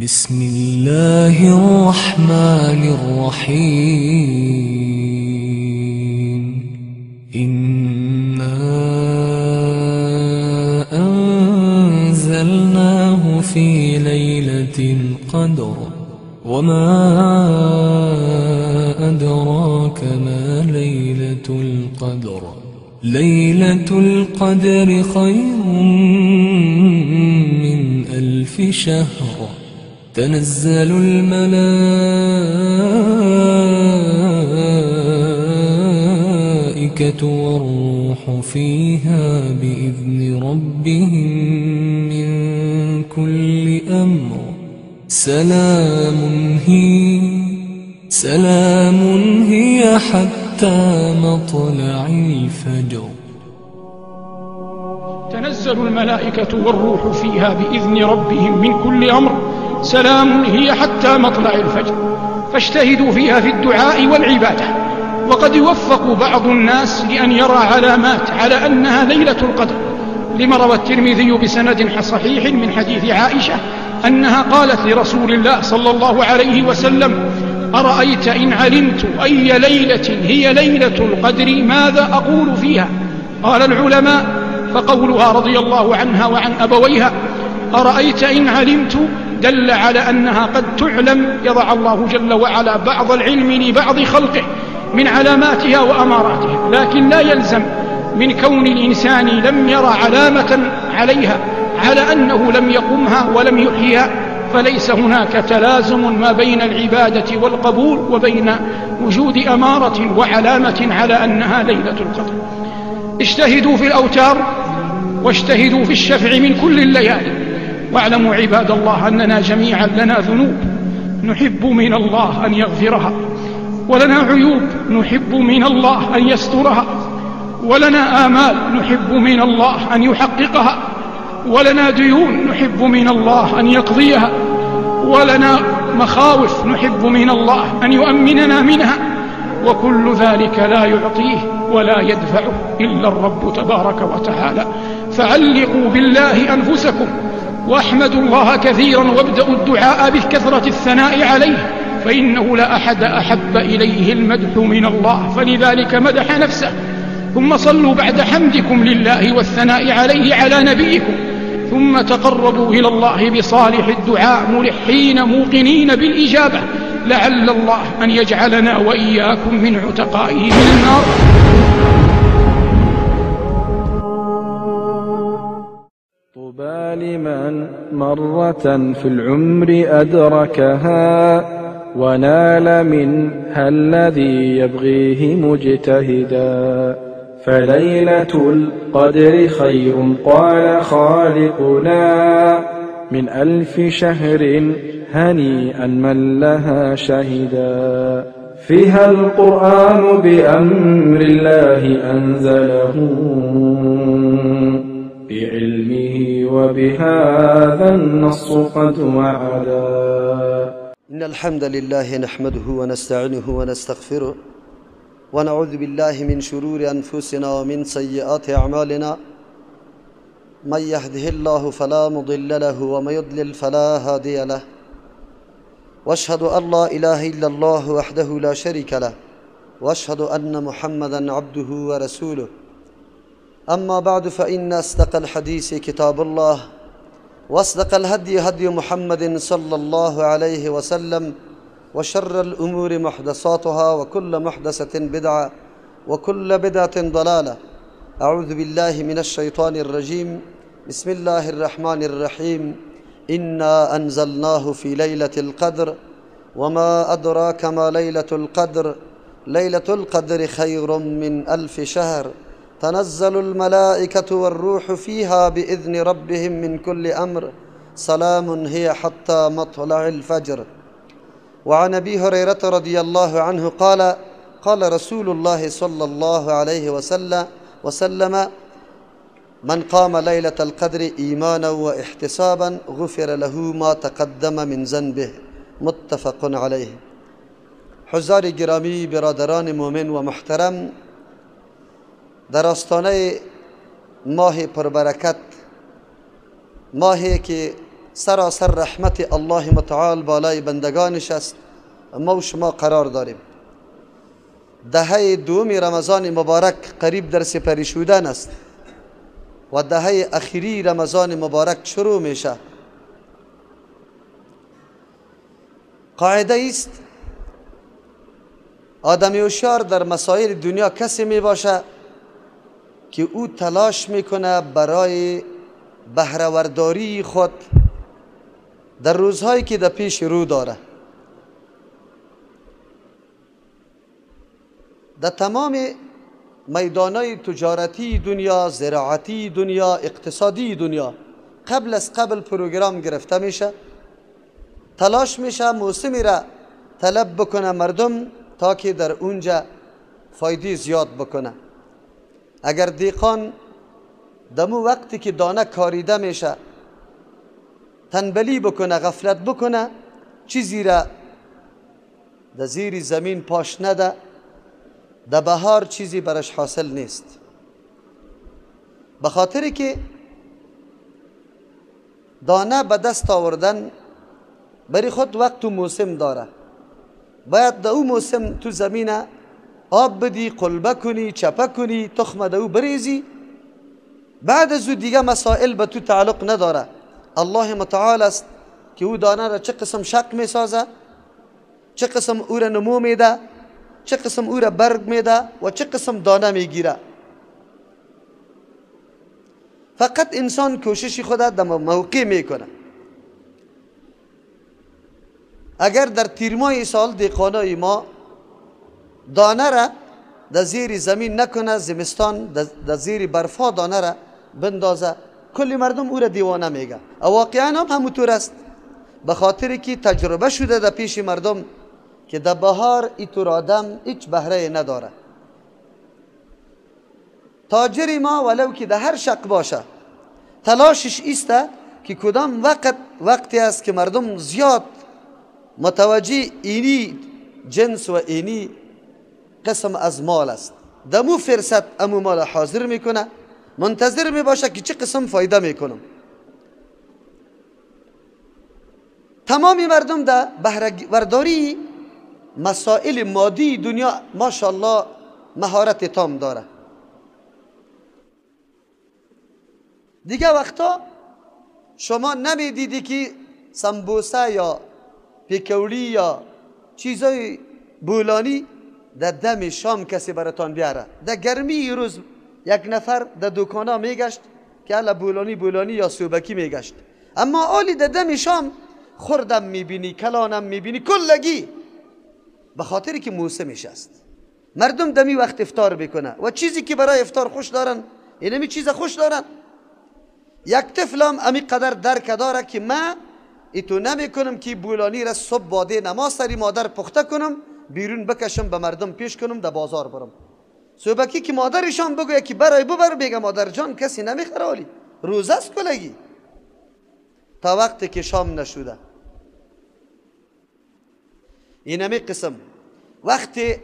بسم الله الرحمن الرحيم. إنا أنزلناه في ليلة القدر وما أدراك ما ليلة القدر. ليلة القدر خير من 1000 شهر. تنزل الملائكة والروح فيها بإذن ربهم من كل أمر. سلام هي حتى مطلع الفجر. تنزل الملائكة والروح فيها بإذن ربهم من كل أمر. سلام هي حتى مطلع الفجر. فاجتهدوا فيها في الدعاء والعبادة. وقد يوفق بعض الناس لأن يرى علامات على أنها ليلة القدر، لما روى الترمذي بسند صحيح من حديث عائشة أنها قالت لرسول الله صلى الله عليه وسلم: أرأيت إن علمت أي ليلة هي ليلة القدر ماذا أقول فيها؟ قال العلماء: فقولها رضي الله عنها وعن أبويها أرأيت إن علمت دل على أنها قد تعلم. يضع الله جل وعلا بعض العلم لبعض خلقه من علاماتها وأماراتها، لكن لا يلزم من كون الإنسان لم يرى علامة عليها على أنه لم يقمها ولم يحيها، فليس هناك تلازم ما بين العبادة والقبول وبين وجود أمارة وعلامة على أنها ليلة القدر. اجتهدوا في الأوتار واجتهدوا في الشفع من كل الليالي. واعلموا عباد الله أننا جميعا لنا ذنوب نحب من الله أن يغفرها، ولنا عيوب نحب من الله أن يسترها، ولنا آمال نحب من الله أن يحققها، ولنا ديون نحب من الله أن يقضيها، ولنا مخاوف نحب من الله أن يؤمننا منها، وكل ذلك لا يعطيه ولا يدفعه إلا الرب تبارك وتعالى. فعلقوا بالله أنفسكم واحمدوا الله كثيرا، وابدأوا الدعاء بكثرة الثناء عليه، فإنه لا أحد أحب إليه المدح من الله، فلذلك مدح نفسه. ثم صلوا بعد حمدكم لله والثناء عليه على نبيكم، ثم تقربوا إلى الله بصالح الدعاء ملحين موقنين بالإجابة، لعل الله أن يجعلنا وإياكم من عتقائه من النار. طوبى لمن مرة في العمر أدركها ونال منها الذي يبغيه مجتهدا. فليلة القدر خير قال خالقنا من 1000 شهر هنيئا من لها شهدا. فيها القرآن بأمر الله أنزله بعلمه وبهذا النص قد وعدا. إن الحمد لله نحمده ونستعينه ونستغفره ونعوذ بالله من شرور أنفسنا ومن سيئات أعمالنا. من يهده الله فلا مضل له ومن يضلل فلا هادي له. واشهد أن لا إله إلا الله وحده لا شريك له، واشهد أن محمدا عبده ورسوله. أما بعد، فإن أصدق الحديث كتاب الله، وأصدق الهدي هدي محمد صلى الله عليه وسلم، وشر الأمور محدثاتها وكل محدثة بدعة وكل بدعة ضلالة. أعوذ بالله من الشيطان الرجيم. بسم الله الرحمن الرحيم. إنا أنزلناه في ليلة القدر وما أدراك ما ليلة القدر. ليلة القدر خير من 1000 شهر. تنزل الملائكة والروح فيها بإذن ربهم من كل أمر. سلام هي حتى مطلع الفجر. وعن أبي هريرة رضي الله عنه قال: قال رسول الله صلى الله عليه وسلم: من قام ليلة القدر إيمانا واحتسابا غفر له ما تقدم من ذنبه. متفق عليه. حضار گرامی، برادران مؤمن و محترم، در آستانه ماه پربرکت، ماهی که سراسر رحمت الله متعال بالای بندگانش است. ما و شما قرار داریم. دهه دوم رمضان مبارک قریب در سپری شدن است و دهه اخیری رمضان مبارک شروع میشه. قاعده است آدمی هوشیار در مسائل دنیا کسی می باشه که او تلاش میکنه برای بهره‌ورداری خود در روزهایی که در پیش رو داره. در تمام میدانهای تجارتی دنیا، زراعتی دنیا، اقتصادی دنیا قبل پروگرام گرفته میشه. تلاش میشه موسمی را طلب بکنه مردم تا که در اونجا فایده زیاد بکنه. اگر دیقان دمو وقتی که دانه کاریده میشه تنبلی بکنه، غفلت بکنه، چیزی را در زیر زمین پاش نده، در بهار چیزی برش حاصل نیست. به خاطری که دانه به دست آوردن برای خود وقت و موسم داره. باید در او موسم تو زمین آب بدی، قلبه کنی، چپه کنی، تخم در او بریزی. بعد از او دیگه مسائل به تو تعلق نداره. الله متعال است که او دانه را چه قسم شق می سازه، چه قسم او را نمو میده، چه قسم او را برگ میده و چه قسم دانه میگیره. فقط انسان کوشش خود در موقع میکنه. اگر در تیرماه سال دیقانای ما دانه را در زیر زمین نکنه، زمستان در زیر برفا دانه را بندازه، کلی مردم او را دیوانه میگه. واقعا هم همونطور است. به خاطر که تجربه شده در پیش مردم که در بهار اینطور آدم هیچ بهره نداره. تاجری ما ولو که در هر شق باشه تلاشش ایسته که کدام وقتی است که مردم زیاد متوجه اینی جنس و اینی قسم از مال است، دمو فرصت امو مال حاضر میکنه، منتظر میباشه که چه قسم فایده میکنم. تمامی مردم در بهره‌ورداری مسائل مادی دنیا ماشاءالله مهارت تام داره. دیگه وقتا شما نمیدیدی که سمبوسه یا پیکولی یا چیزای بولانی در دم شام کسی براتان بیاره. در گرمی روز یک نفر در دکانا میگشت که الا بولانی یا سوبکی میگشت، اما آلی در دم شام خوردم میبینی، کلانم میبینی، کلگی. به خاطری که موسمش است. مردم دمی وقت افطار بکنه و چیزی که برای افطار خوش دارن اینمی چیز خوش دارن. یک طفلم امی قدر درک داره که من ایتو نمی کنم که بولانی را صبح باده نماز سری مادر پخته کنم بیرون بکشم به مردم پیش کنم در بازار برم. صبحکی که مادرشان بگویه که برای ببر، بگه مادر جان کسی نمیخره، ولی روزه است کلگی تا وقتی که شام نشوده. اینمی قسم وقتی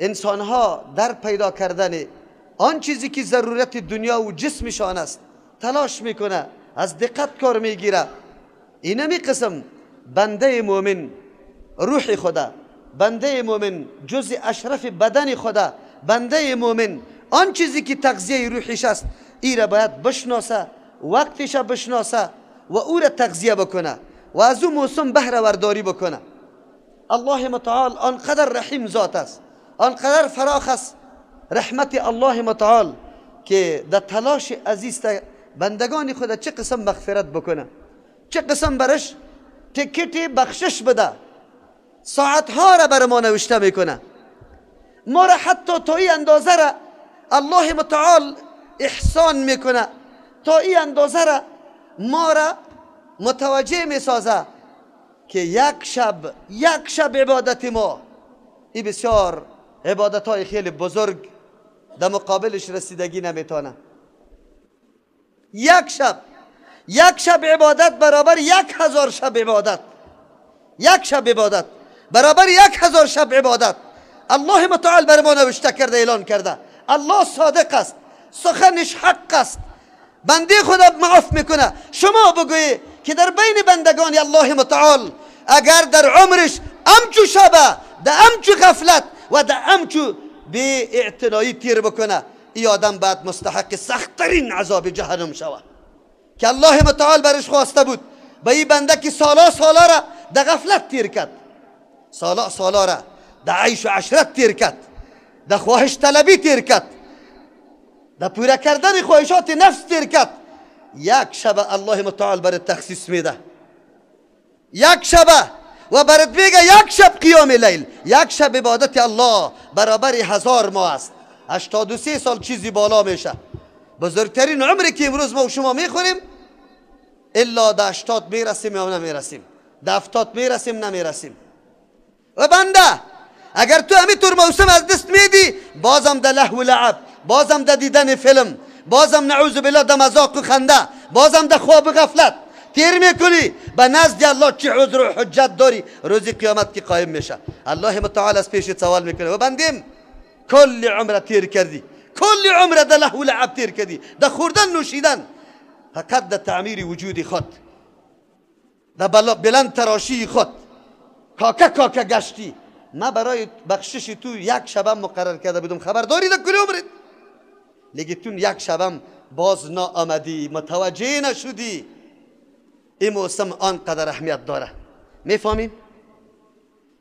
انسانها در پیدا کردن آن چیزی که ضرورت دنیا و جسمشان است تلاش میکنه، از دقت کار میگیره. اینمی قسم بنده مومن روح خدا، بنده مومن جز اشرف بدن خدا، بنده مومن آن چیزی که تغذیه روحش است ای را باید بشناسه، وقتش بشناسه و او را تغذیه بکنه و از او موسم بهره ورداری بکنه. الله متعال آنقدر رحیم ذات است، آنقدر فراخ است رحمت الله متعال که در تلاش عزیز بندگان خود چه قسم مغفرت بکنه، چه قسم برش تکت بخشش بده، ساعتها را بر ما نوشته میکنه. ما را حتی تا این اندازه را الله متعال احسان میکنه، تا این اندازه را ما را متوجه میسازه که یک شب عبادت ما این بسیار عبادت های خیلی بزرگ در مقابلش رسیدگی نمیتونه. یک شب عبادت برابر 1000 شب عبادت، یک شب عبادت برابر 1000 شب عبادت. الله متعال بر ما نوشته کرده، اعلان کرده. الله صادق است، سخنش حق است، بنده خدا معاف میکنه. شما بگویی که در بین بندگان الله متعال اگر در عمرش امچو شبه در امچو غفلت و در امچو بی اعتنایی تیر بکنه، ای آدم باید مستحق سختترین عذاب جهنم شود که الله متعال برش خواسته بود به این بنده که سالا را در غفلت تیر کرد، سالا را در عیش و عشرت تیر کرد، در خواهش طلبی تیر کرد، در پوره کردن خواهشات نفس تیر کرد. یک شب الله متعال برات تخصیص میده، یک شب، و برات میگه یک شب قیام لیل، یک شب عبادت الله برابر 1000 ماه است. 83 سال چیزی بالا میشه. بزرگترین عمری که امروز ما و شما میخوریم الا در 80 میرسیم یا نمیرسیم، در 70 میرسیم نمیرسیم. و بنده اگر تو همینطور موسم از دست میدی، بازم در لهو و لعب، بازم در دیدن فیلم، بازم نعوذ بالله در مذاق و خنده، بازم در خواب و غفلت تیر میکنی، به نزد الله چه عذر و حجت داری روز قیامت که قایم میشه؟ الله متعال از پیش سوال میکنه و بندیم کل عمر تیر کردی، کل عمر در لهو و لعب تیر کردی، در خوردن نوشیدن، فقط در تعمیر وجود خود، در بلند تراشی خود کاکا گشتی. ما برای بخشش تو یک شبم مقرر کرده بودم، خبرداری در کل عمرت، لیکن تو یک شبم باز نا آمدی، متوجه نشدی. این موسم آنقدر اهمیت داره. میفهمیم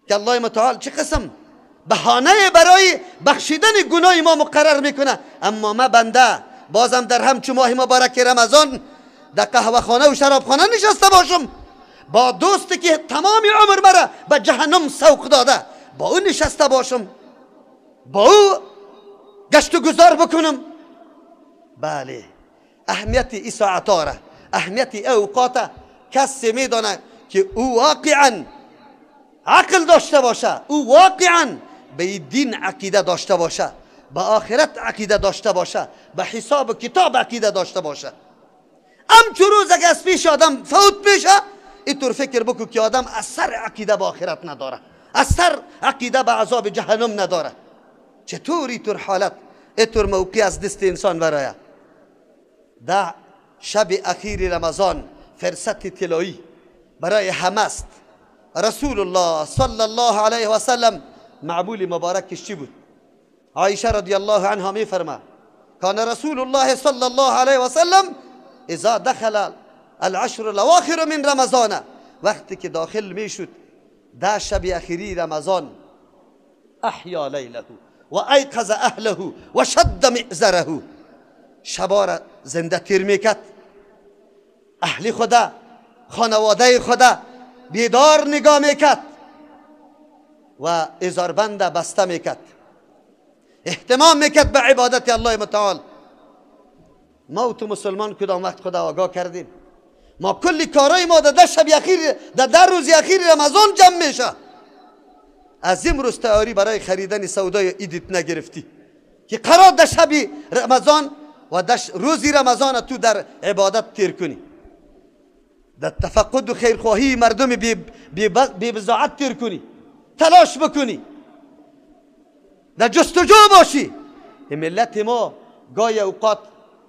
که الله متعال چه قسم بهانه برای بخشیدن گناه ما مقرر میکنه، اما ما بنده بازم در همچون ماه مبارک رمضان در قهوه خانه و شراب خانه نشسته باشم، با دوستی که تمام عمر مرا به جهنم سوق داده با او نشسته باشم، با او گشت و گذار بکنم. بله، اهمیت این ساعتا را، اهمیت این اوقات کسی میدانه که او واقعا عقل داشته باشه، او واقعا به دین عقیده داشته باشه، به آخرت عقیده داشته باشه، به حساب و کتاب عقیده داشته باشه. همچون روز اگه از پیش آدم فوت میشه، اینطور فکر بکن که آدم اثر عقیده به آخرت نداره، اثر عقیده به عذاب جهنم نداره. چطور اینطور حالت، اینطور موقع از دست انسان برایه؟ در شب اخیر رمضان فرصت طلایی برای همه است. رسول الله صلی الله علیه و سلم معبول مبارکش چی بود؟ عایشه رضی الله عنها میفرما کان رسول الله صلی الله علیه و سلم اذا دخل العشر الاواخر من رمضان، وقتی که داخل میشد در شب اخیری رمضان، احیا لیله و ایقظ اهله و شد معذره، شبا را زنده تیر میکرد، اهل خدا خانواده خدا بیدار نگاه میکرد و ازاربند بسته میکرد، اهتمام میکرد به عبادت الله متعال. ما و تو مسلمان کدام وقت خدا آگاه کردیم؟ ما کلی کارای ما در شب اخیر، در روز اخیر رمضان جمع میشه. از امروز تیاری برای خریدن سودای عیدت نگرفتی که قرار در شب رمضان و در روزی رمضان تو در عبادت تیر کنی، در تفقد و خیرخواهی مردم بی بضاعت تیر کنی، تلاش بکنی، در جستجو باشی. ملت ما گاهی اوقات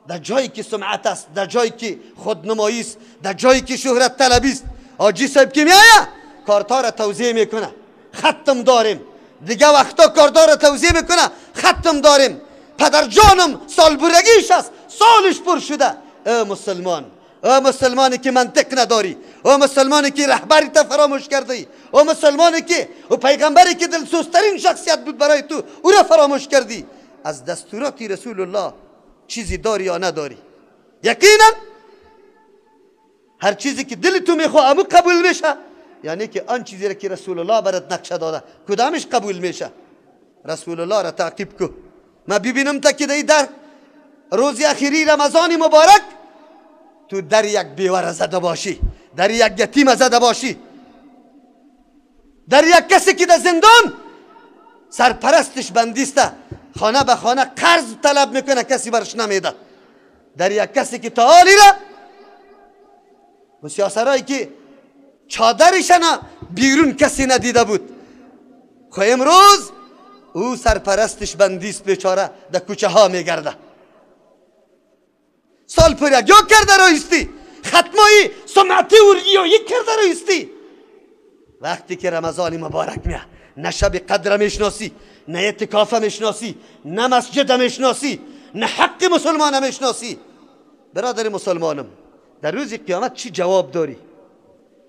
در جایی که سمعت است، در جایی که خودنمایی است، در جایی که شهرت طلبی است، حاجی صاحب که میآید کارتا را توزیع میکنه، ختم داریم. دیگه وقتا کارتا را توزیع میکنه، ختم داریم. پدر جانم سالبرگیش است، سالش پر شده. مسلمان، مسلمانی که منطق نداری، مسلمانی که رهبری تا فراموش کردی، مسلمانی که پیغمبری که دلسوزترین شخصیت بود برای تو او را فراموش کردی. از دستورات رسول الله چیزی داری یا نداری؟ یقینا هر چیزی که دل تو میخواه امو قبول میشه، یعنی که آن چیزی را که رسول الله برات نقشه داده کدامش قبول میشه. رسول الله را تعقیب کو. ما ببینم تا که در روز اخیری رمضان مبارک تو در یک بیوه زده باشی، در یک یتیم زده باشی، در یک کسی که در زندان سرپرستش بندیسته، خانه به خانه قرض طلب میکنه کسی برش نمیده، در یک کسی که تعالی را و سیاسرهایی که چادرشن بیرون کسی ندیده بود، خو امروز او سرپرستش بندیست بیچاره در کوچه ها میگرده. سال پر یک کرده رایستی ختمایی سمعتی ورگیایی کرده رویستی. وقتی که رمضان مبارک میاد نه شب قدر میشناسی، نه اعتکاف میشناسی، نه مسجد میشناسی، نه حق مسلمان میشناسی. برادر مسلمانم، در روز قیامت چی جواب داری؟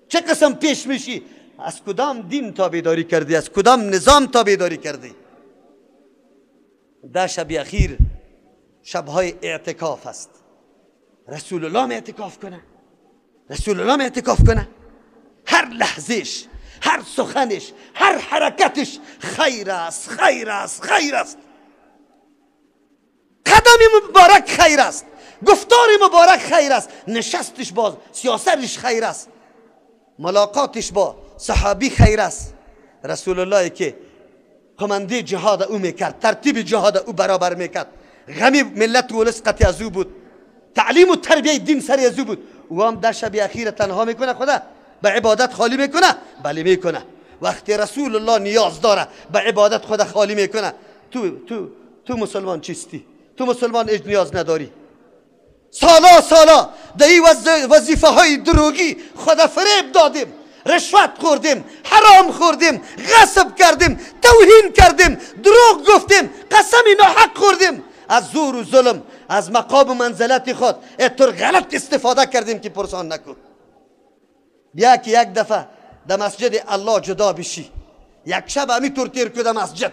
چه قسم پیش میشی؟ از کدام دین تابعداری کردی؟ از کدام نظام تابعداری کردی؟ ده شب اخیر شبهای اعتکاف است. رسول الله می اعتکاف کنه، رسول الله می اعتکاف کنه. هر لحظهش، هر سخنش، هر حرکتش خیر است، خیر است، خیر است. قدم مبارک خیر است، گفتار مبارک خیر است، نشستش با سیاستش خیر است، ملاقاتش با صحابی خیر است. رسول الله که کمانده جهاد او میکرد، ترتیب جهاد او برابر میکرد، غمی ملت و ولس قطع از او بود، تعلیم و تربیه دین سری از او بود. او هم در شب اخیر تنها میکنه، خدا به عبادت خالی میکنه؟ بله میکنه. وقتی رسول الله نیاز داره به عبادت خدا خالی میکنه. تو مسلمان چیستی؟ تو مسلمان اج نیاز نداری. سالا در این وظیفه های دروغی خدا فریب دادیم، رشوت خوردیم، حرام خوردیم، غصب کردیم، توهین کردیم، دروغ گفتیم، قسم ناحق خوردیم، از زور و ظلم، از مقام و منزلت خود اینطور غلط استفاده کردیم که پرسان نکن. بیا که یک دفعه در مسجد الله جدا بشی، یک شب همینطور تیر که در مسجد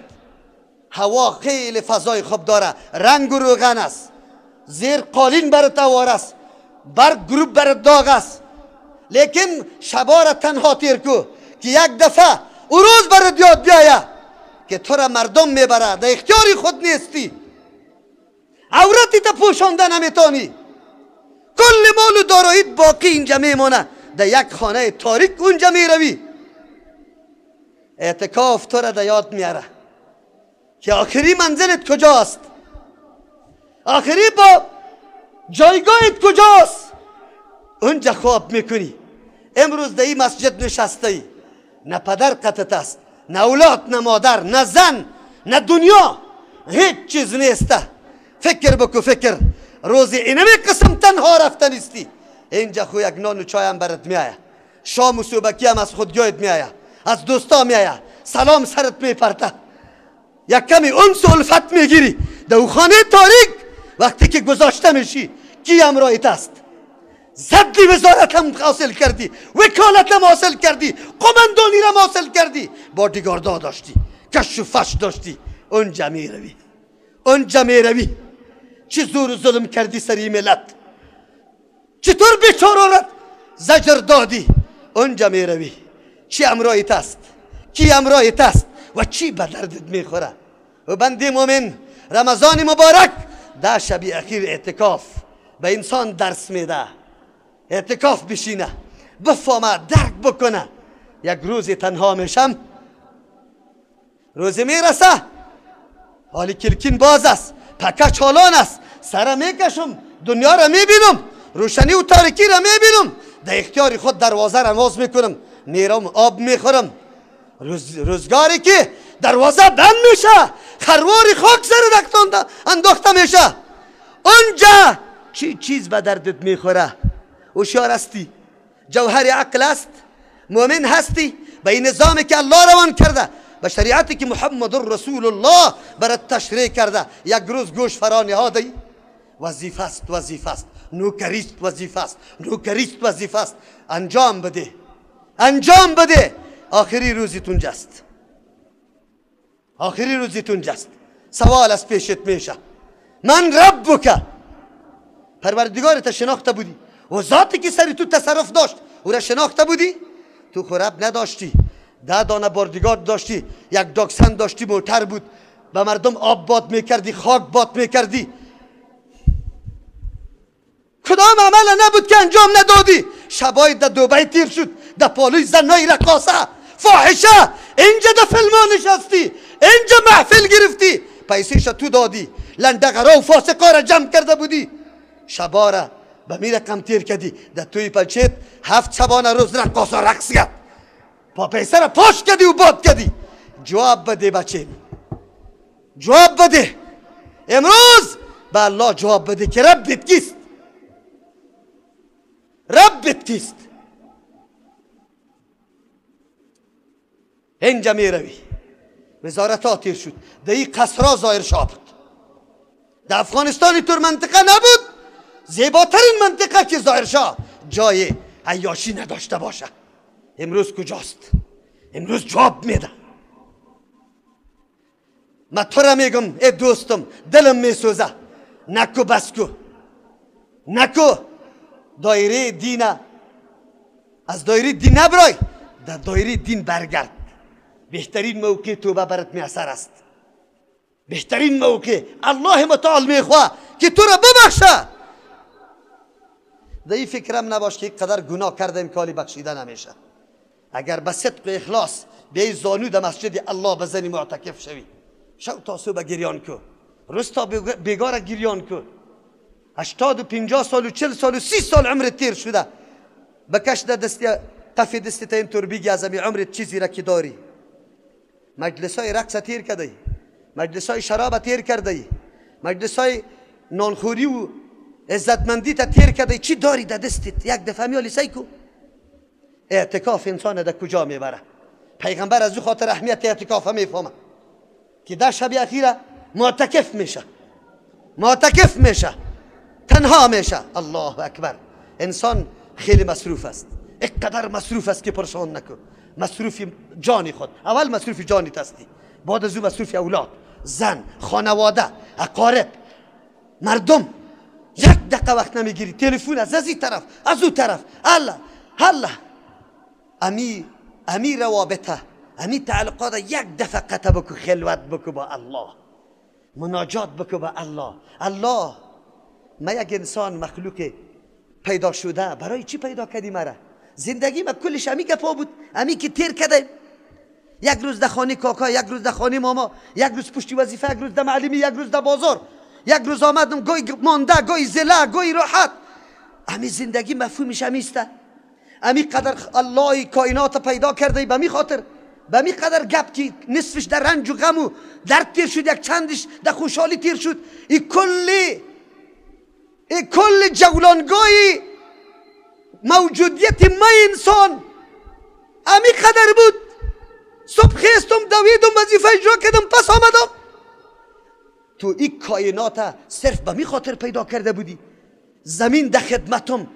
هوا خیلی فضای خوب داره، رنگ و روغن است، زیر قالین برات وار است، برگ گروب برات داغ است، لیکن شبا را تنها تیر کو که یک دفعه او روز برات یاد بیایه که تو را مردم میبره، در اختیاری خود نیستی، عورتی تا پوشانده نمیتانی، کل مال و داراییت باقی اینجا میمونه، در یک خانه تاریک اونجا میروی. اعتکاف تو را در یاد میاره که آخری منزلت کجاست، آخری با جایگاهت کجاست، اونجا خواب میکنی. امروز در این مسجد نشسته ای، نه پدر قطعت است، نه اولاد، نه مادر، نه زن، نه دنیا، هیچ چیز نیسته. فکر بکو، فکر روزی اینمی قسم تنها رفته نیستی. اینجا خو یک نان و چای هم برات میآید، شام و صبحکی هم از خودگاهت میآید، از دوستا میآید، سلام سرت میپرته، یک کمی انس و الفت میگیری. در او خانه تاریک وقتی که گذاشته میشی کی همراهت است؟ زدی وزارت هم حاصل کردی، وکالت هم حاصل کردی، قماندانی هم حاصل کردی، بادیگاردا داشتی، کش و فش داشتی، اونجا میروی، اونجا میروی. چه زور و ظلم کردی سری ملت، چطور بیچارانت زجر دادی، اونجا میروی. چی همراهت است؟ کی همراهت است؟ و چی به دردت میخوره؟ و بنده مومن، رمضان مبارک ده شب اخیر اعتکاف به انسان درس میده. اعتکاف بشینه، بفهمه، درک بکنه. یک روز تنها میشم، روز میرسه حالی کلکین باز است، پکه چالان است، سر میکشم، دنیا را میبینم، روشنی و تاریکی را میبینم، در اختیار خود دروازه را باز میکنم، میرم آب میخورم. روزگاری که دروازه بند میشه، خروار خاک سر انداخته میشه، اونجا چی چیز به دردت میخوره؟ هوشیار هستی؟ جوهر عقل است؟ مؤمن هستی؟ به این نظامی که الله روان کرده، به شریعتی که محمد رسول الله برات تشریع کرده، یک روز گوش فرا نهادی؟ وظیفه است، وظیفه است، نوکریست، وظیفه است، نوکریست، وظیفه است. انجام بده، انجام بده. آخری روزیتون جست، آخری روزیتون جست. سوال از پیشت میشه، من ربک، پروردگارت شناخته بودی؟ و ذاتی که سری تو تصرف داشت او را شناخته بودی؟ تو خراب نداشتی، 10 دانه بردگار داشتی، یک داکسن داشتی، موتر بود، به مردم آب باد میکردی، خاک باد میکردی. کدام عمل نبود که انجام ندادی؟ شبای در دبی تیر شد، در پالوی زنای رقاصه، فاحشه، اینجا در فیلمان نشستی، اینجا محفل گرفتی، پیسیش تو دادی، لندغرا و فاسقا را جمع کرده بودی، شبا را به می رقم تیر کردی، در توی پلچت 7 شبانه روز رقاصا رقص کرد، پا پیسه را پاش کردی و باد کردی. جواب بده بچه، جواب بده. امروز به الله جواب بده که ربت کیست؟ ربت کیست؟ اینجا می روی وزارت ها تیر شد در این قصرها ظاهر شاه بود. در افغانستان طور منطقه نبود، زیباترین منطقه که ظاهر شاه جای عیاشی نداشته باشه. امروز کجاست؟ امروز جواب میده. من تو را میگم ای دوستم، دلم میسوزه، نکو بس کو، نکو دایره دین، از دایره دین نبرای، در دایره دین برگرد. بهترین موقع توبه برات میسر است. بهترین موقع الله متعال میخواه که تو را ببخشه. در این فکرم نباش که قدر گناه کردم که حالی بخشیده نمیشه. اگر به صدق و اخلاص بیایی زانو در مسجد الله بزنی معتکف شوی، شو تا صبح گریان کو، روز تا بیگار گریان کو. 80 و 50 سال و 40 سال و 30 سال عمرت تیر شده، بکش در دستی قف دستی تا اینطور بگی از امی عمرت چیزی را که داری. مجلس های رقص تیر کرده، مجلس های شراب تیر کرده، مجلس های نانخوری و عزتمندی تا تیر کرده. چی داری در دستت؟ یک دفعه میالی سیکو. اعتکاف انسان در کجا میبره؟ پیغمبر از او خاطر اهمیت اعتکاف میفهمه که در شب اخیره معتکف میشه، معتکف میشه، تنها میشه. الله اکبر. انسان خیلی مصروف است، اقدر مصروف است که پرسان نکن. مصروف جانی خود، اول مصروف جانی هستی، بعد از او مصروف اولاد، زن، خانواده، اقارب، مردم. یک دقیقه وقت نمیگیری، تلفن از این طرف از اون طرف. الله امی روابطه، امی تعلقات یک دفعه قطع بکو، خلوت بکو با الله، مناجات بکو با الله. الله، ما یک انسان مخلوق پیدا شده، برای چی پیدا کردی مرا؟ زندگی ما کلش امی گپا بود، امی که تیر کده. یک روز در خانه کاکا، یک روز در خانه ماما، یک روز پشتی وظیفه، یک روز در معلمی، یک روز در بازار، یک روز آمدم گوی مانده، گوی زله، گوی راحت. امی زندگی مفهومش امیسته. امی قدر الله کائنات پیدا کرده، به می خاطر به می قدر گپ که نصفش در رنج و غم و درد تیر شد، یک چندش در خوشحالی تیر شد. این کل جولانگاهی موجودیت ما انسان امی قدر بود. صبح خیستم، دویدم، وظیفه اجرا کردم، پس آمدم. تو این کائنات صرف به می خاطر پیدا کرده بودی. زمین در خدمتم،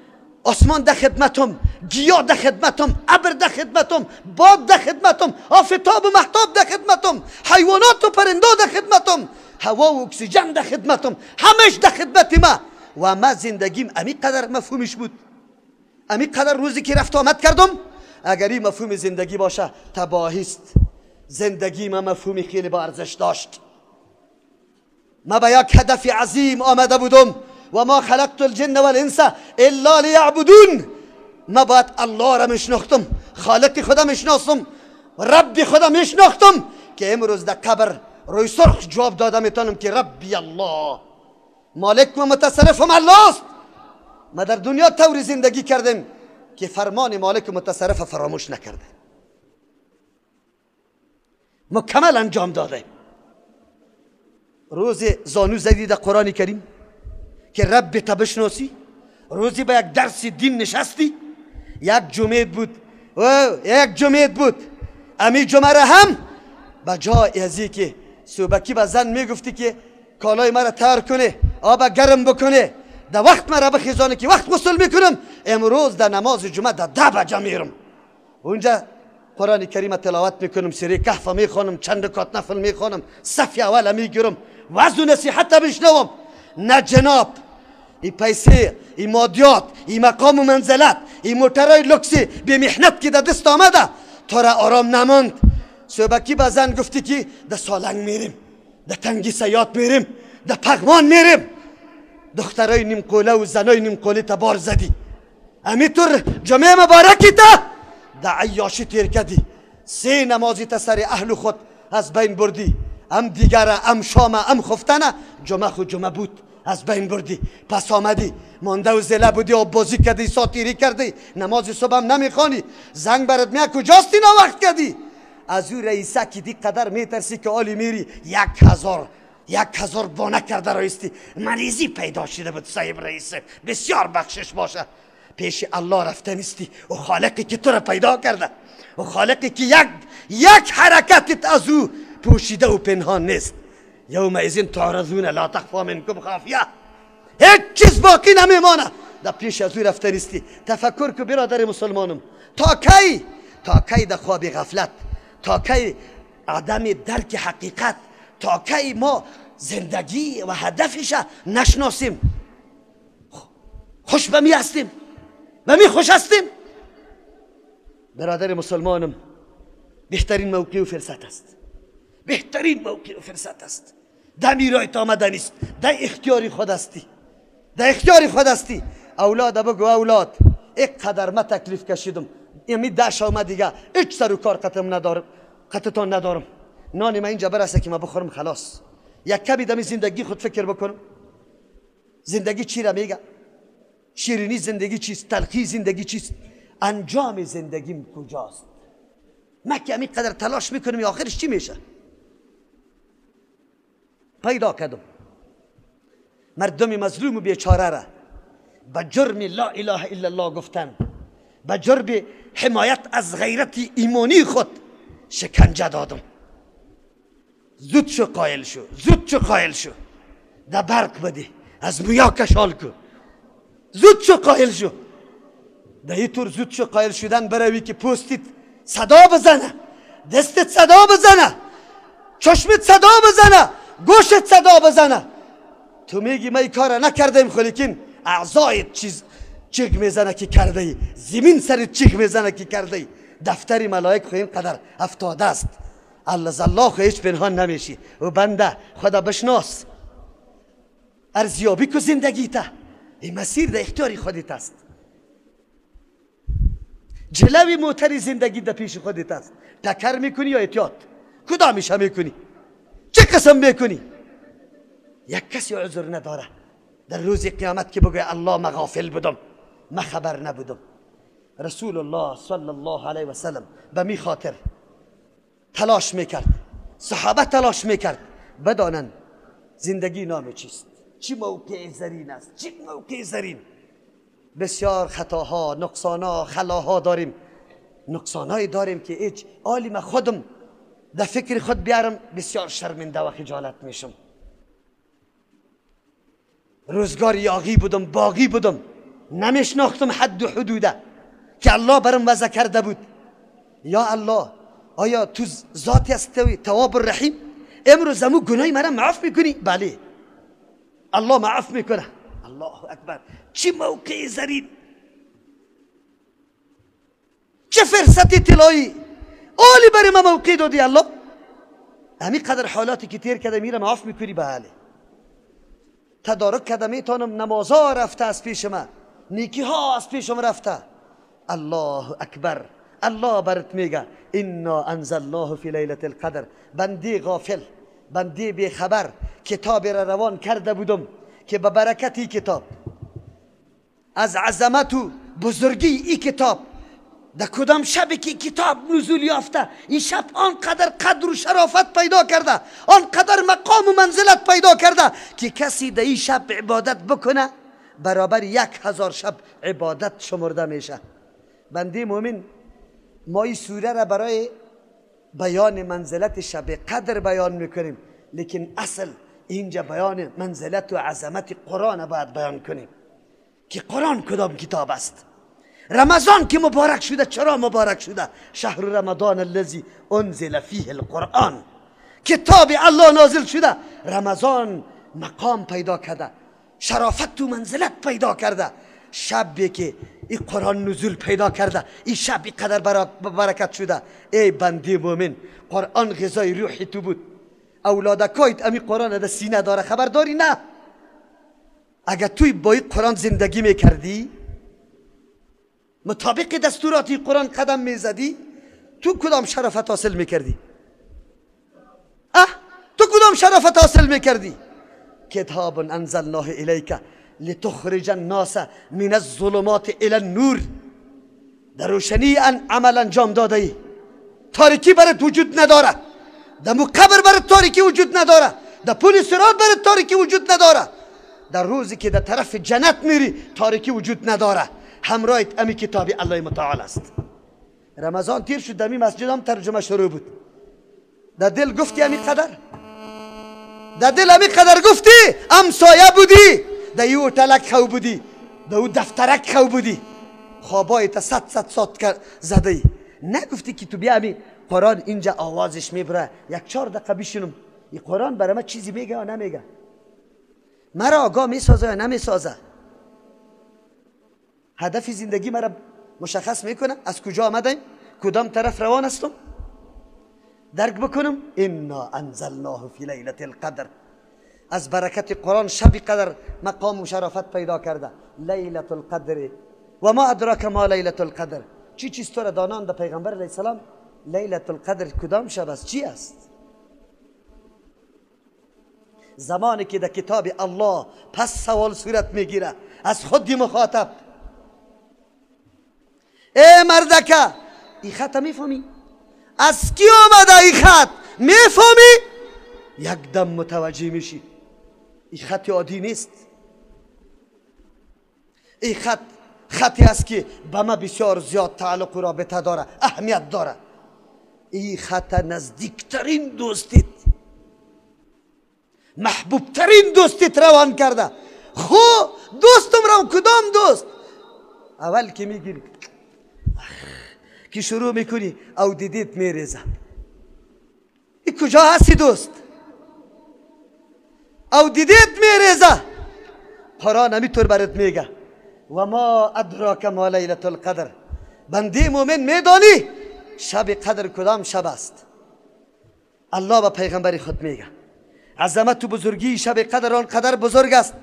آسمان در خدمتم، گیاه در خدمتم، ابر در خدمتم، باد در خدمتم، آفتاب و مهتاب در خدمتم، حیوانات و پرنده در خدمتم، هوا و اکسیژن در خدمتم، همش در خدمت ما. و ما زندگیم امی قدر مفهومش بود، امی قدر روزی که رفت آمد کردم. اگر این مفهوم زندگی باشه تباهی است. زندگی ما مفهومی خیلی با ارزش داشت. ما به یک هدف عظیم آمده بودم. و ما خلقت الجن والانس الا لیعبدون. ما باید الله را میشناختم، خالق خدا میشناختم، رب خدا میشناختم که امروز در قبر روی سرخ جواب داده میتونم که ربی الله، مالک و متصرفم الله است. ما در دنیا طوری زندگی کردیم که فرمان مالک و متصرف فراموش نکرده، مکمل انجام داده. روز زانو زدی در قرآن کریم که رب تا بشناسی، روزی به یک درس دین نشستی. یک جمعه بود، امی جمعه را هم به جای ازی که صبحکی به زن میگفتی که کالای مرا تر کنه، آب گرم بکنه، در وقت مرا بخیزانه که وقت غسل میکنم، امروز در نماز جمعه در 10 بجه میرم اونجا قرآن کریم تلاوت میکنم، سوره کهف میخوانم، چند رکعت نفل میخوانم، صف اول میگیرم، وعظ و نصیحت بشنوم. نه جناب، این پیسه، این مادیات، این مقام و منزلت، این موترهای لکسی به محنت که در دست آمده تا را آرام نماند. صبحکی به زن گفتی که در سالنگ میریم، در تنگی سیاد میریم، در پغمان میریم. دخترای نیم قوله و زنای نیم قوله تا بار زدی. امیطور جمعه مبارکی تا در عیاشی تیر کردی. 3 نمازی تا سر اهل خود از بین بردی. ام دیگر، ام شام، ام خفتنه، جمعه خود جمعه بود از بین بردی. پس آمدی مانده و زله بودی، آب بازی کردی، ساتیری کردی، نماز صبح هم نمیخوانی، زنگ برات میاد کجاستی نا وقت کردی. از او رئیسه که دی قدر میترسی که آلی میری 1000 بانه کرده رایستی. مریضی پیدا شده بود صاحب رئیسه، بسیار بخشش باشه. پیش الله رفته نیستی. و خالقی که تو را پیدا کرده، و خالقی که یک حرکتت از او پوشیده و پنهان نیست. یومئذ تعرضون لا تخفی منکم خافیه، هیچ چیز باقی نمیمانه. در پیش از او رفته نیستی. تفکر که برادر مسلمانم، تا کی در خواب غفلت، تا کی عدم درک حقیقت، تا کی ما زندگی و هدفش نشناسیم؟ خوش بمی هستیم، بمی خوش هستیم. برادر مسلمانم، بهترین موقع و فرصت است، بهترین موقع و فرصت است. دمی رایت آمده نیست، در اختیاری خود استی، در اختیاری خود استی. اولاد بگو اولاد اینقدر ما تکلیف کشیدم، یمی دش آمد دیگه هیچ سر و کار قطعتان ندارم. نانی من اینجا برسه که ما بخورم خلاص. یک کمی دمی زندگی خود فکر بکنم. زندگی چی را میگه؟ شیرینی زندگی چیست؟ تلخی زندگی چیست؟ انجام زندگیم کجاست؟ ما که همین قدر تلاش میکنم آخرش چی میشه؟ پیدا کردم مردم مظلوم و بیچاره را به جرم لا اله الا الله گفتن، به جرم حمایت از غیرت ایمانی خود شکنجه دادم. زود شو قایل شو، زود شو قایل شو، در برق بده، از مویا کشال کو، زود شو قایل شو. در این طور زود شو قایل شدن بروی که پوستت صدا بزنه، دستت صدا بزنه، چشمت صدا بزنه، گوشت صدا بزنه. تو میگی من این کار نکردم، خلیکن اعضایت چیک میزنه که کرده ای، زمین سرت چیک میزنه که کرده ای. دفتر ملائک خو اینقدر افتاده است، الله خو هیچ پنهان نمیشی. و بنده خدا بشناس، ارزیابی کو زندگی تا، این مسیر در اختیار خودت است. جلوی موتر زندگی در پیش خودت است. تکر میکنی یا احتیاط؟ کدامش میکنی؟ چه قسم میکنی؟ یک کسی عذر نداره در روز قیامت که بگوی الله ما غافل بودم، ما خبر نبودم. رسول الله صلی الله علیه و سلم به می خاطر تلاش میکرد، صحابه تلاش میکرد بدانن زندگی نام چیست، چی موقع زرین است، چی موقع زرین. بسیار خطاها، نقصانها، خلاها داریم، نقصانهایی داریم که هیچ عالم خودم در فکر خود بیارم بسیار شرمنده و خجالت میشم. روزگار یاغی بودم، باغی بودم، نمیشناختم حد و حدوده که الله برم وضع کرده بود. یا الله، آیا تو ذاتی هستی تواب الرحیم؟ امروز همو گناهی مرا معاف میکنی؟ بله، الله معاف میکنه. الله اکبر، چی موقع زرین، چه فرصتی طلایی، اولی برای ما موقع دادی الله. همین قدر حالاتی که تیر کرده میره معاف میکنی؟ بله. تدارک کرده میتونم، نمازها رفته از پیش من، نیکی ها از پیشم رفته. الله اکبر، الله برات میگه انا انزلناه فی لیلة القدر. بندی غافل، بندی بی خبر کتاب را روان کرده بودم که به برکت این کتاب، از عظمت و بزرگی این کتاب، در کدام شبی که کتاب نزول یافته، این شب آنقدر قدر و شرافت پیدا کرده، آنقدر مقام و منزلت پیدا کرده که کسی در این شب عبادت بکنه برابر 1000 شب عبادت شمرده میشه. بنده مومن، ما این سوره را برای بیان منزلت شب قدر بیان میکنیم، لیکن اصل اینجا بیان منزلت و عظمت قرآن باید بیان کنیم که قرآن کدام کتاب است. رمضان که مبارک شده، چرا مبارک شده؟ شهر رمضان الذی انزل فیه القرآن، کتاب الله نازل شده. رمضان مقام پیدا کرده، شرافت و منزلت پیدا کرده. شبی که این قرآن نزول پیدا کرده، این شب قدر برکت شده. ای بنده مومن، قرآن غذای روحی تو بود. اولادکایت امی قرآن در سینه داره، خبر داری؟ نه. اگر توی با این قرآن زندگی میکردی، مطابق دستورات این قرآن قدم میزدی، تو کدام شرافت حاصل میکردی؟ تو کدام شرافت حاصل میکردی؟ کتاب انزلناه الیک لتخرج الناس من الظلمات الی النور. در روشنی عمل انجام داده ای، تاریکی برات وجود نداره. در قبر برات تاریکی وجود نداره. در پل صراط برات تاریکی وجود نداره. در روزی که در طرف جنت میری تاریکی وجود نداره. همراه امی کتاب الله متعال است. رمضان تیر شد، دمی مسجد هم ترجمه شروع بود. در دل گفتی امی قدر، در دل امی قدر گفتی امسایه بودی، در یو تلک خو بودی، در او دفترک خو بودی، خوابای تا ست سات زده. نگفتی که تو بیا امی قرآن اینجا آوازش میبره، یک 4 دقیقه بشینم این قرآن برای من چیزی میگه یا نمیگه، مرا آگاه میسازه یا نمیسازه، هدف زندگی مرا مشخص میکنه، از کجا آمدم، کدام طرف روان هستم، درک بکنم. انا انزلناه فی لیلة القدر، از برکت قرآن شب قدر مقام و شرافت پیدا کرده. لیلة القدر و ما ادراک ما لیلة القدر، چی چیز تو را داناند پیغمبر علیه السلام لیلة القدر کدام شب است، چی است؟ زمانی که در کتاب الله پس سوال صورت میگیره از خودی مخاطب، ای مردکه این خط میفهمی؟ از کی آمده این خط؟ میفهمی؟ یک دم متوجه میشی این خط عادی نیست، این خطی است که به ما بسیار زیاد تعلق و رابطه داره، اهمیت داره. این خط نزدیکترین دوستیت، محبوبترین دوستیت روان کرده. خو دوستم رو کدام دوست؟ اول که میگیری که شروع میکنی او دیدیت میریزه، این کجا هستی دوست؟ او دیدیت میریزه. قرآن همینطور برات میگه و ما ادراک ما لیلة القدر، بنده مومن میدانی شب قدر کدام شب است؟ الله با پیغمبر خود میگه عظمت و بزرگی شب قدر آن قدر بزرگ است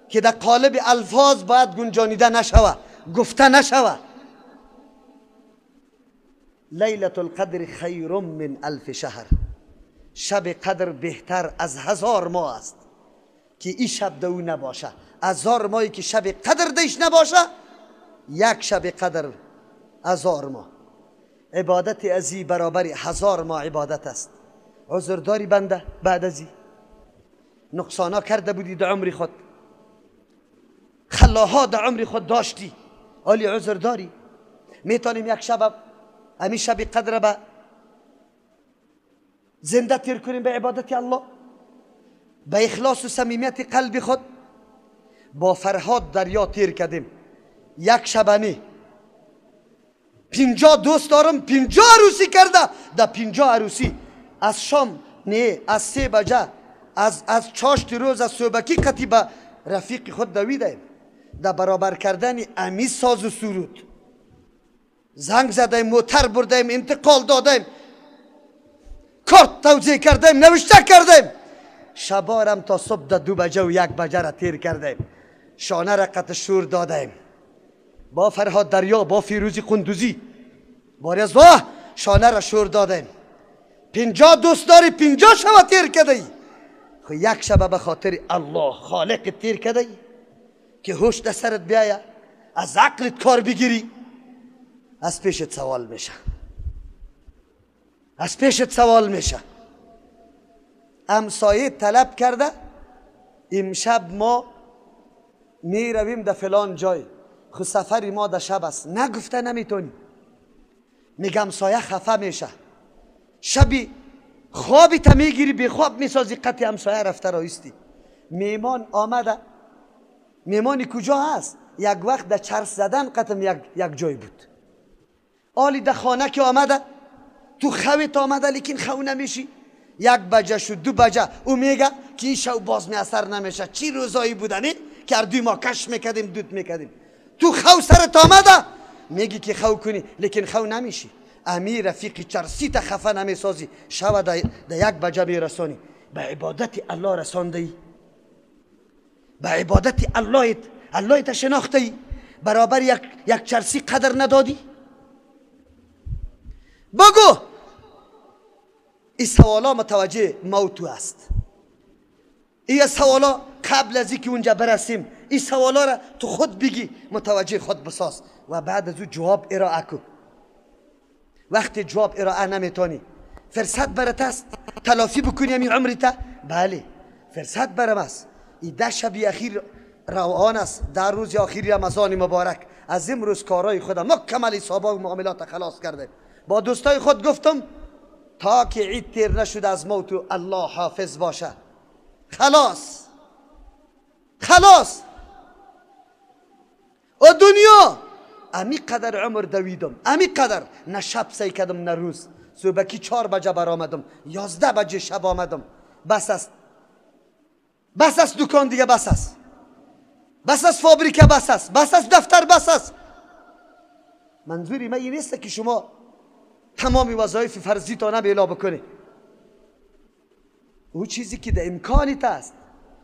که در قالب الفاظ باید گنجانیده نشوه، گفته نشوه. لیلة القدر خیر من 1000 شهر، شب قدر بهتر از 1000 ماه است که این شب دو نباشه. 1000 ماهی که شب قدر دیش نباشه، یک شب قدر 1000 ماه. عبادت ازی برابر 1000 ماه عبادت است. عذرداری بنده بعد ازی نقصانا کرده بودی در عمر خود، خلاها در عمر خود داشتی، ولی عذرداری. میتونیم یک شب همین شب قدر به زنده تیر کنیم به عبادت الله، به اخلاص و صمیمیت قلب خود. با فرهاد دریا تیر کردیم یک شبانی، 50 دوست دارم، 50 عروسی کرده. در 50 عروسی از شام نه از 3 بجه از چاشت روز از صبحکی قطی به رفیق خود دویدیم در برابر کردن امی ساز و سرود. زنگ زدیم، موتر بردیم، انتقال دادیم، کارت توزیع کردیم، نوشته کردیم. شبارم تا صبح در 2 بجه و 1 بجه را تیر کردیم. شانه را قطع شور دادیم با فرهاد دریا، با فیروزی قندوزی، با رضواه شانه را شور دادیم. 50 دوست داری، 50 شب تیر کردی. خو یک شب به خاطر الله خالق تیر کردی که هوش در سرت بیایه، از عقلت کار بگیری. از پیشت سوال میشه، از پیشت سوال میشه. امسایه طلب کرده امشب ما می رویم در فلان جای، خو سفری ما در شب است. نگفته نمیتونی، میگم سایه خفه میشه. شبی خوابی تا میگیری بی خواب میسازی، قطع همسایه رفته رایستی. میمان آمده، میمانی کجا هست؟ یک وقت در چرس زدن قطع یک جای بود. آلی در خانه که آمده تو خویت آمده لیکن خو نمیشی. 1 بجه شد، 2 بجه او میگه که این شو باز می اثر نمیشه. چی روزایی بودنی که اردوی ما کش میکردیم دود میکردیم. تو خو سرت آمده میگی که خو کنی لیکن خو نمیشی. امیر رفیقی چرسی تا خفه نمیسازی، شو در 1 بجه میرسانی. به عبادت الله رسانده ای، به عبادت الله تا شناخته ای، برابر یک چرسی قدر ندادی. بگو این سوالا متوجه موتو است. این سوالا قبل از اینکه اونجا برسیم این سوالا را تو خود بگی، متوجه خود بساز و بعد از او جواب ارائه کن. وقتی جواب ارائه نمیتونی، فرصت برات است تلافی بکنی همین عمرت. بله فرصت برام است. این 10 شب اخیر روان است، 10 روز اخیر رمضان مبارک. از امروز کارهای خودم مکمل حسابا و معاملات خلاص کرده. با دوستای خود گفتم تا که عید تیر نشد از ما تو الله حافظ باشه. خلاص و دنیا امی قدر عمر دویدم، امی قدر نه شب سی کردم نه روز. صبحکی 4 بجه برآمدم، 11 بجه شب آمدم. بس است دکان دیگه، بس است فابریکه، بس است دفتر، بس است. منظوری من این نیست که شما تمام وظایف فرضی تا نمیلا بکنی. او چیزی که در امکانیت است،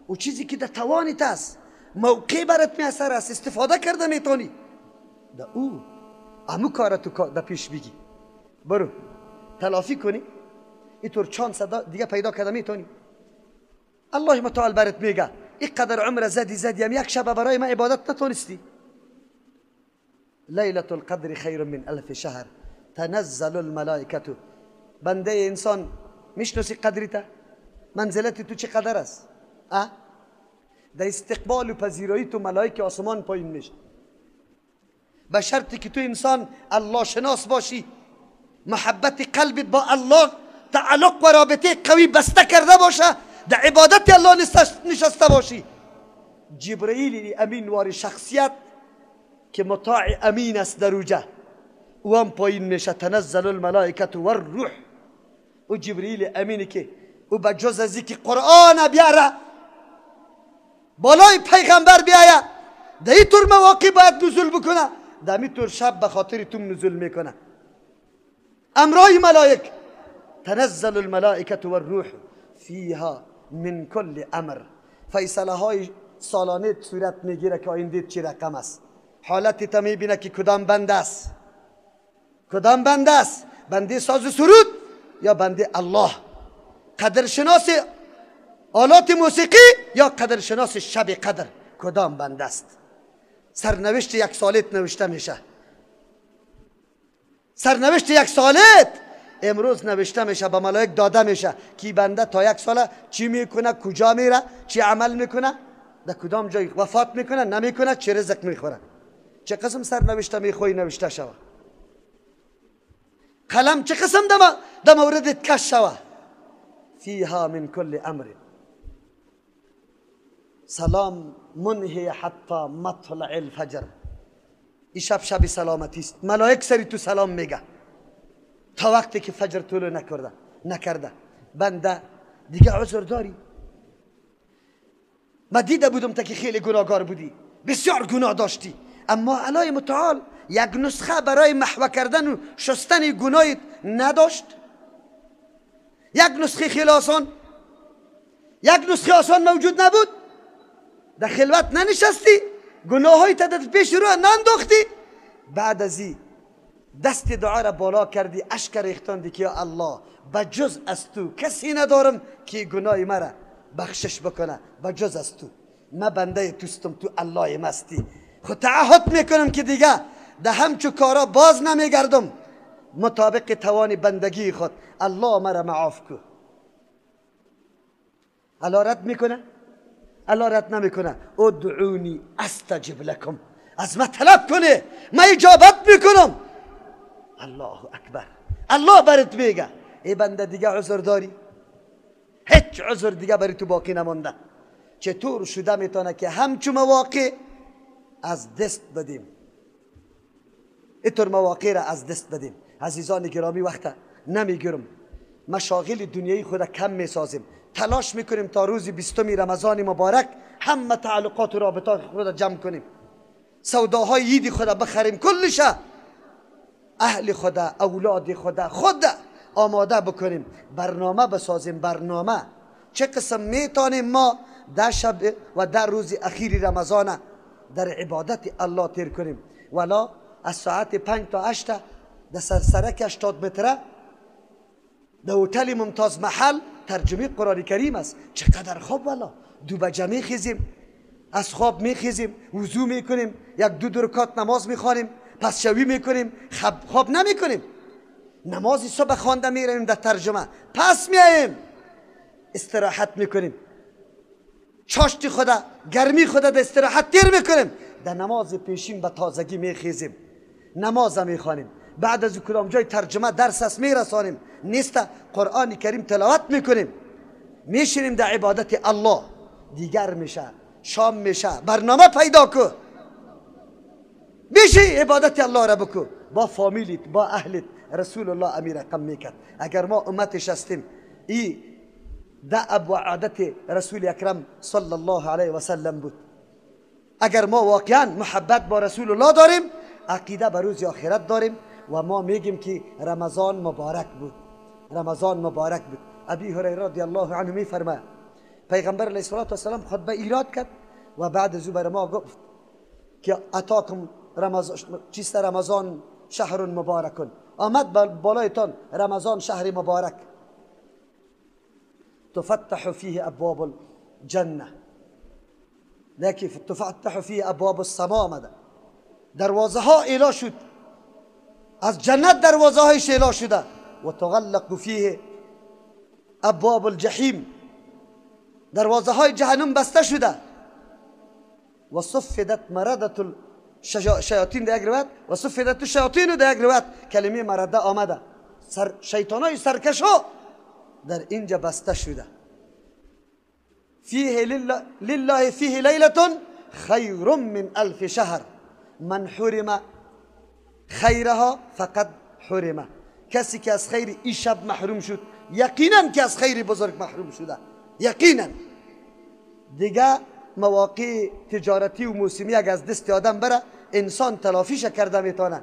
او چیزی که در توانیت است، موقع برات میسر است، استفاده کرده میتونی. در او امو کارتو در پیش بگی، برو تلافی کنی. اینطور چانس دیگه پیدا کرده میتونی. الله متعال برات میگه اینقدر عمر زدیم یک شب برای من عبادت نتونستی. لیلة القدر خیر من 1000 شهر تنزل الملائکه. بنده انسان میشناسی قدرته؟ منزلت تو چه قدر است؟ در استقبال و پذیرایی تو ملائکه آسمان پایین میشه، به شرطی که تو انسان الله شناس باشی، محبت قلبت با الله تعلق و رابطه قوی بسته کرده باشه، در عبادت الله نشسته باشی. جبرئیل امین وار شخصیت که مطاع امین است در اوجه، او هم پایین میشه. تنزل الملائکه و الروح. او جبرئیل امینی که او به جز از اینکه قرآن بیاره بالای پیغمبر بیاید، در این طور مواقع باید نزول بکنه، در این طور شب به خاطر تو نزول میکنه. امرای ملائک تنزل الملائکه و الروح فیها من کل امر. فیصله های سالانه صورت میگیره که آینده چی رقم است. حالتی تا میبینه که کدام بنده است، بنده ساز سرود یا بنده الله، قدرشناس آلات موسیقی یا قدرشناس شب قدر، کدام بنده است. سرنوشت یک سالت نوشته میشه. سرنوشت یک سالت امروز نوشته میشه، به ملائک داده میشه که بنده تا 1 ساله چی میکنه، کجا میره، چی عمل میکنه، در کدام جای وفات میکنه، نمیکنه، چه رزق میخوره. چه قسم سرنوشته میخوای نوشته شوه. قلم چه قسم در موردت کش شوه. فیها من کل امر سلام منهی حتی مطلع الفجر. این شب سلامتی است. ملائک سری تو سلام میگه تا وقتی که فجر طلوع نکرده. بنده دیگه عذر داری؟ من دیده بودم تا که خیلی گناهگار بودی، بسیار گناه داشتی، اما الله متعال یک نسخه برای محو کردن و شستن گناهت نداشت. یک نسخه خیلی آسان، یک نسخه آسان موجود نبود. در خلوت ننشستی، گناههای تا در پیش رو ننداختی، بعد از این دست دعا را بالا کردی، اشک ریختاندی که یا الله بجز از تو کسی ندارم که گناه مرا بخشش بکنه، بجز از تو. من بنده توستم، تو الله مستی. خود تعهد میکنم که دیگه ده همچو کارا باز نمیگردم، مطابق توان بندگی خود. الله مرا معاف کو. الله رد میکنه؟ الله رد نمیکنه. ادعونی استجب لکم. از من طلب کنه، من اجابت میکنم. الله اکبر. الله برات میگه ای بنده دیگه عذر داری؟ هیچ عذر دیگه برای تو باقی نمانده. چطور شده میتونه که همچون مواقع از دست بدیم، اینطور مواقع را از دست بدیم. عزیزان گرامی، وقت نمیگیرم، مشاغل دنیایی خود کم میسازیم، تلاش میکنیم تا روز 20 رمضان مبارک همه تعلقات و رابطات خود جمع کنیم، سوداهای عید خود بخریم، کلش اهل خود، اولاد خود آماده بکنیم، برنامه بسازیم. برنامه چه قسم میتونیم ما در شب و در روز اخیر رمضان در عبادت الله تیر کنیم. ولا از ساعت 5 تا 8 در سرسرک 80 متره در هتل ممتاز محل ترجمه قرآن کریم است. چقدر خوب. والا 2 بجه میخیزیم، از خواب میخیزیم، وضو میکنیم، 1-2 رکعت نماز میخوانیم، پس شوی میکنیم، خواب نمیکنیم، نماز صبح خوانده میریم در ترجمه، پس میاییم استراحت میکنیم، چاشت خدا گرمی خدا در استراحت تیر میکنیم، در نماز پیشین به تازگی میخیزیم، نماز میخوانیم، بعد از کدام جای ترجمه درس است میرسانیم، نیست قرآن کریم تلاوت میکنیم، میشینیم در عبادت الله. دیگر میشه، شام میشه، برنامه پیدا کو، میشه عبادت الله را بکو با فامیلیت، با اهلت. رسول الله امیر رقم میکرد. اگر ما امتش هستیم، ای دأب و عادت رسول اکرم صلی الله علیه و سلم بود. اگر ما واقعا محبت با رسول الله داریم، عقیده به روز آخرت داریم و ما میگیم که رمضان مبارک بود، رمضان مبارک بود. ابی هریره رضی الله عنه میفرماید پیغمبر علیه الصلوة و السلام خطبه ایراد کرد و بعد از او بر ما گفت که اتاکم رمضان شهر مبارک، آمد بالایتان رمضان شهر مبارک، تفتح فيه ابواب الجنه، لیکن تفتح فيه ابواب السماء. آمده دروازه ها اعلا شد، از جنت دروازه هایش اعلا شده، و تغلق فيه ابواب الجحیم، دروازه های جهنم بسته شده، و صفدت مرده الشیاطین. در یک روایت و صفدت الشیاطین، در یک روایت کلمه مرده آمده، شیطان های سرکش ها در اینجا بسته شده. فیه لله فیه لیلة خیر من الف شهر، من حرم خیرها فقد حرمه. کسی که از خیر این شب محروم شد، یقینا که از خیر بزرگ محروم شده، یقینا. دیگه مواقع تجارتی و موسمی اگر از دست آدم بره، انسان تلافیش کرده میتونه،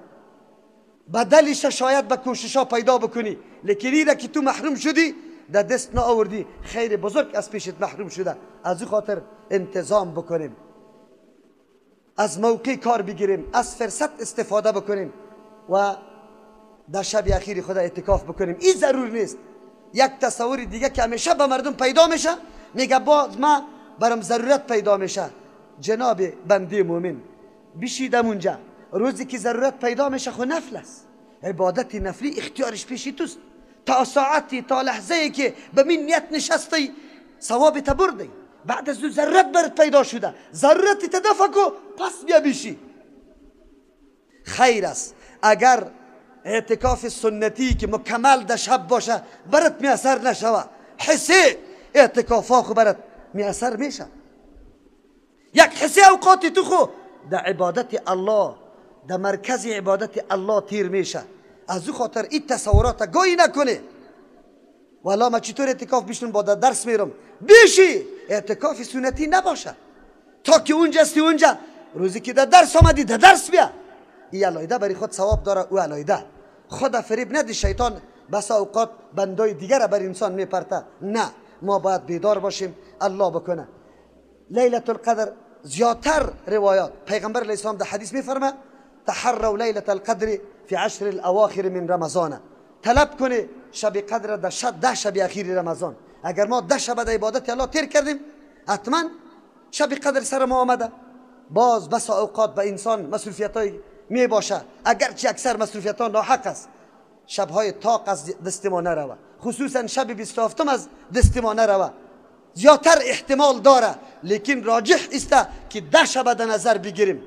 بدلش شاید به کوشش ها پیدا بکنی، لیکن ایره که تو محروم شدی در دست نا آوردی، خیر بزرگ از پیشت محروم شده. از او خاطر انتظام بکنیم، از موقع کار بگیریم، از فرصت استفاده بکنیم و در شب اخیر خدا اعتکاف بکنیم. این ضرور نیست. یک تصور دیگه که همیشه به مردم پیدا میشه، میگه باز ما برام ضرورت پیدا میشه. جناب بنده مومن بشیدم اونجا، روزی که ضرورت پیدا میشه خو نفل است، عبادت نفلی اختیارش پیشی توست. تا ساعتی، تا لحظه ای که به من نیت نشستی، ثواب بردی. بعد از ضرورت برات پیدا شده، ضرورت تدفع کو، پس بیا بشی. خیر است اگر اعتکاف سنتی که مکمل در شب باشه برات میاثر نشوه، حسی اعتکاف ها خو برات میاثر میشه. یک حسی اوقات تو خو در عبادت الله، در مرکز عبادت الله تیر میشه. از او خاطر این تصورات گاهی نکنه. والا ما چطور اعتکاف بشنم با درس میرم، بیشی اعتکاف سنتی نباشه تا که اونجا استی اونجا، روزی که در درس آمدی در درس بیا. این علایده برای خود ثواب داره، او علایده. خدا فریب ندی، شیطان بس اوقات بندای دیگر بر انسان میپرته. نه، ما باید بیدار باشیم الله بکنه. لیلة القدر زیادتر روایات پیغمبر علیه السلام در حدیث میفرمه تحروا لیلة القدر فی عشر الاواخر من رمضان، طلب کنه شب قدر در 10 شب اخیر رمضان. اگر ما 10 شب در عبادت الله تیر کردیم، حتما شب قدر سر ما آمده. باز بس اوقات به انسان مصروفیت های می باشه، اگرچه اکثر مصروفیت ها ناحق است، شبهای طاق از دست ما نروه، خصوصا شب 27 از دست ما نروه، زیادتر احتمال داره. لیکن راجح است که 10 شب در نظر بگیریم،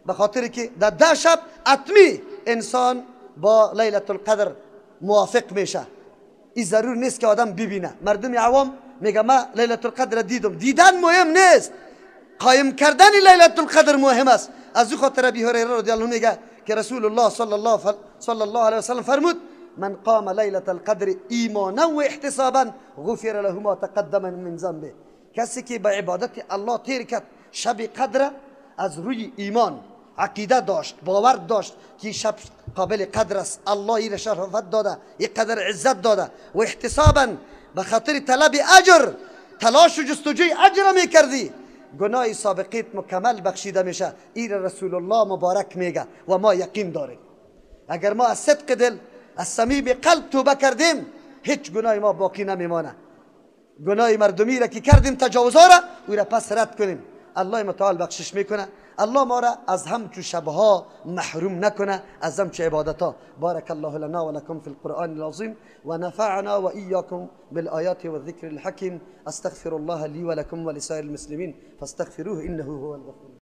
به خاطر که در 10 شب حتمی انسان با لیلة القدر موافق میشه. این ضرور نیست که آدم ببینه. مردم عوام میگه ما لیلة القدر دیدم، دیدن مهم نیست، قایم کردن لیلة القدر مهم است. از او خاطر ابی هریره رضی الله عنه میگه که رسول الله صلی الله علیه و سلم فرمود من قام لیلة القدر ایمانا و احتسابا غفر له ما تقدم من ذنبه. کسی که به عبادت الله تیر کرد شب قدر، از روی ایمان عقیده داشت، باور داشت که شب قابل قدر است، الله این شرافت داده، یک قدر عزت داده، و احتسابا به خاطر طلب اجر تلاش و جستجوی اجر میکردی، گناه سابقیت مکمل بخشیده میشه. این رسول الله مبارک میگه و ما یقین داریم. اگر ما از صدق دل، از صمیم قلب توبه کردیم، هیچ گناه ما باقی نمیمانه. گناه مردمی را که کردیم، تجاوزها را، او را پس رد کنیم، الله متعال بخشش میکنه. الله ما را از همچو شبها محروم نکنه، از همچو عبادتها. بارك الله لنا ولكم في القرآن العظيم ونفعنا وإياكم بالآيات والذكر الحكيم. استغفر الله لي ولكم ولسائر المسلمين فاستغفروه إنه هو الغفور.